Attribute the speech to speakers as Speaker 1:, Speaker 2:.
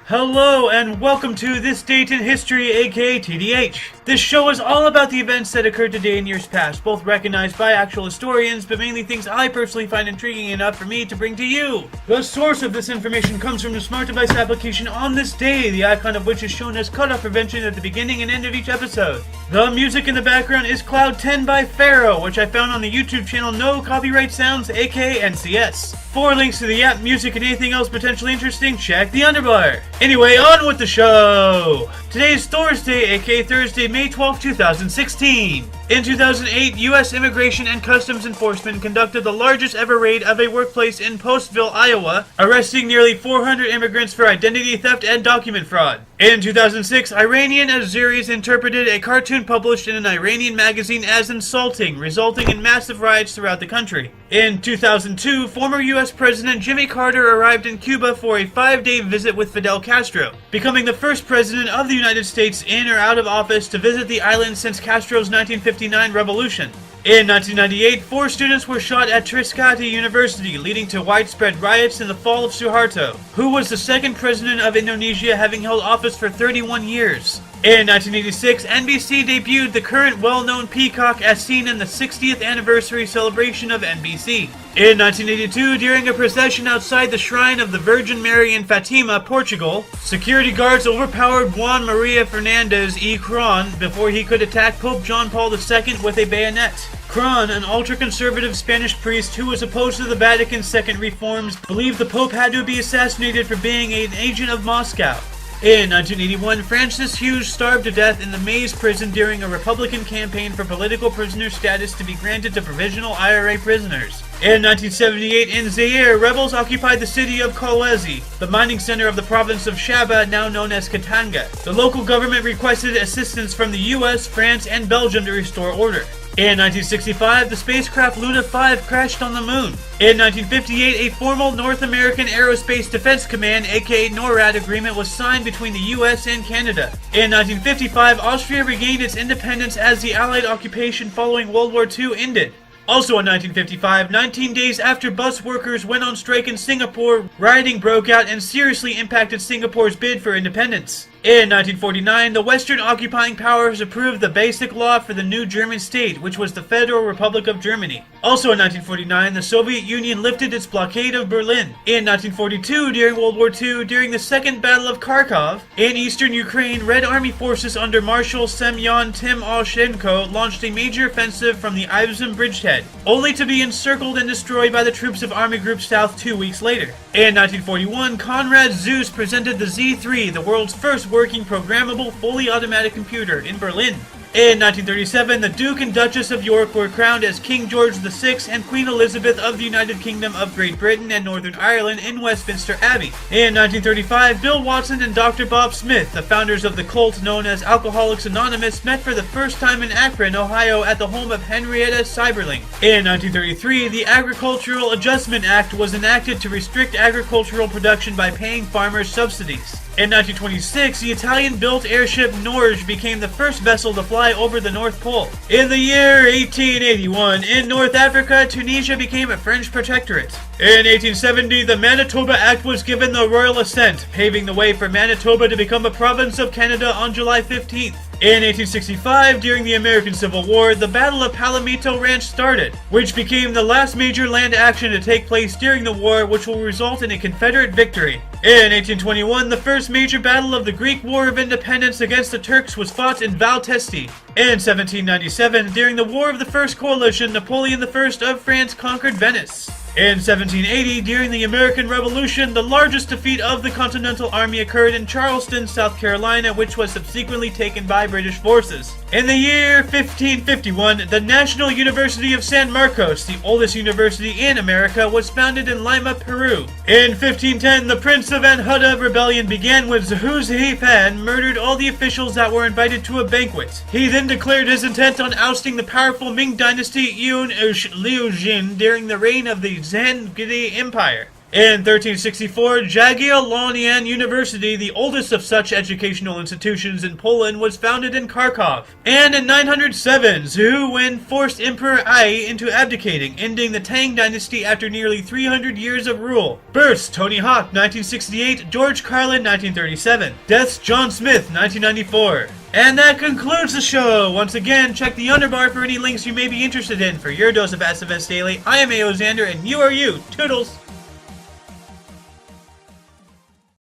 Speaker 1: Hello and welcome to This Date in History, aka TDH. This show is all about the events that occurred today in years past, both recognized by actual historians, but mainly things I personally find intriguing enough for me to bring to you. The source of this information comes from the smart device application On This Day, the icon of which is shown as cutoff prevention at the beginning and end of each episode. The music in the background is Cloud 10 by Fareoh, which I found on the YouTube channel No Copyright Sounds, aka NCS. For links to the app, music, and anything else potentially interesting, check the underbar. Anyway, on with the show! Today is Thursday, aka Thursday, May 12, 2016. In 2008, U.S. Immigration and Customs Enforcement conducted the largest ever raid of a workplace in Postville, Iowa, arresting nearly 400 immigrants for identity theft and document fraud. In 2006, Iranian Azeris interpreted a cartoon published in an Iranian magazine as insulting, resulting in massive riots throughout the country. In 2002, former U.S. President Jimmy Carter arrived in Cuba for a 5-day visit with Fidel Castro, becoming the first president of the United States in or out of office to visit the island since Castro's 1959 revolution. In 1998, 4 students were shot at Trisakti University, leading to widespread riots in the fall of Suharto, who was the second president of Indonesia, having held office for 31 years. In 1986, NBC debuted the current well-known peacock as seen in the 60th anniversary celebration of NBC. In 1982, during a procession outside the shrine of the Virgin Mary in Fatima, Portugal, security guards overpowered Juan Maria Fernandez y Cron before he could attack Pope John Paul II with a bayonet. Cron, an ultra-conservative Spanish priest who was opposed to the Vatican's second reforms, believed the Pope had to be assassinated for being an agent of Moscow. In 1981, Francis Hughes starved to death in the Maze prison during a Republican campaign for political prisoner status to be granted to provisional IRA prisoners. In 1978, in Zaire, rebels occupied the city of Kolwezi, the mining center of the province of Shaba, now known as Katanga. The local government requested assistance from the US, France, and Belgium to restore order. In 1965, the spacecraft Luna 5 crashed on the moon. In 1958, a formal North American Aerospace Defense Command, aka N.O.R.A.D. agreement was signed between the US and Canada. In 1955, Austria regained its independence as the Allied occupation following World War II ended. Also in 1955, 19 days after bus workers went on strike in Singapore, rioting broke out and seriously impacted Singapore's bid for independence. In 1949, the Western occupying powers approved the basic law for the new German state, which was the Federal Republic of Germany. Also in 1949, the Soviet Union lifted its blockade of Berlin. In 1942, during World War II, during the Second Battle of Kharkov, in eastern Ukraine, Red Army forces under Marshal Semyon Timoshenko launched a major offensive from the Ivyazov bridgehead, only to be encircled and destroyed by the troops of Army Group South 2 weeks later. In 1941, Konrad Zuse presented the Z3, the world's first working programmable fully automatic computer, in Berlin. In 1937, the Duke and Duchess of York were crowned as King George VI and Queen Elizabeth of the United Kingdom of Great Britain and Northern Ireland in Westminster Abbey. In 1935, Bill Watson and Dr. Bob Smith, the founders of the cult known as Alcoholics Anonymous, met for the first time in Akron, Ohio at the home of Henrietta Seiberling. In 1933, the Agricultural Adjustment Act was enacted to restrict agricultural production by paying farmers subsidies. In 1926, the Italian-built airship N.O.R.A.D became the first vessel to fly over the North Pole. In the year 1881, in North Africa, Tunisia became a French protectorate. In 1870, the Manitoba Act was given the royal assent, paving the way for Manitoba to become a province of Canada on July 15th. In 1865, during the American Civil War, the Battle of Palomito Ranch started, which became the last major land action to take place during the war, which will result in a Confederate victory. In 1821, the first major battle of the Greek War of Independence against the Turks was fought in Val d'Este. In 1797, during the War of the First Coalition, Napoleon I of France conquered Venice. In 1780, during the American Revolution, the largest defeat of the Continental Army occurred in Charleston, South Carolina, which was subsequently taken by British forces. In the year 1551, the National University of San Marcos, the oldest university in America, was founded in Lima, Peru. In 1510, the Prince of Anhuta rebellion began when Zhuge Fan murdered all the officials that were invited to a banquet. He then declared his intent on ousting the powerful Ming dynasty Yun Liu Jin during the reign of the Zhengde Empire. In 1364, Jagiellonian University, the oldest of such educational institutions in Poland, was founded in Kharkov. And in 907, Zhou Wen forced Emperor Ai into abdicating, ending the Tang dynasty after nearly 300 years of rule. Births: Tony Hawk, 1968, George Carlin, 1937. Deaths: John Smith, 1994. And that concludes the show! Once again, check the underbar for any links you may be interested in. For your dose of Fast Events Daily, I am Aoxander, and you are you. Toodles!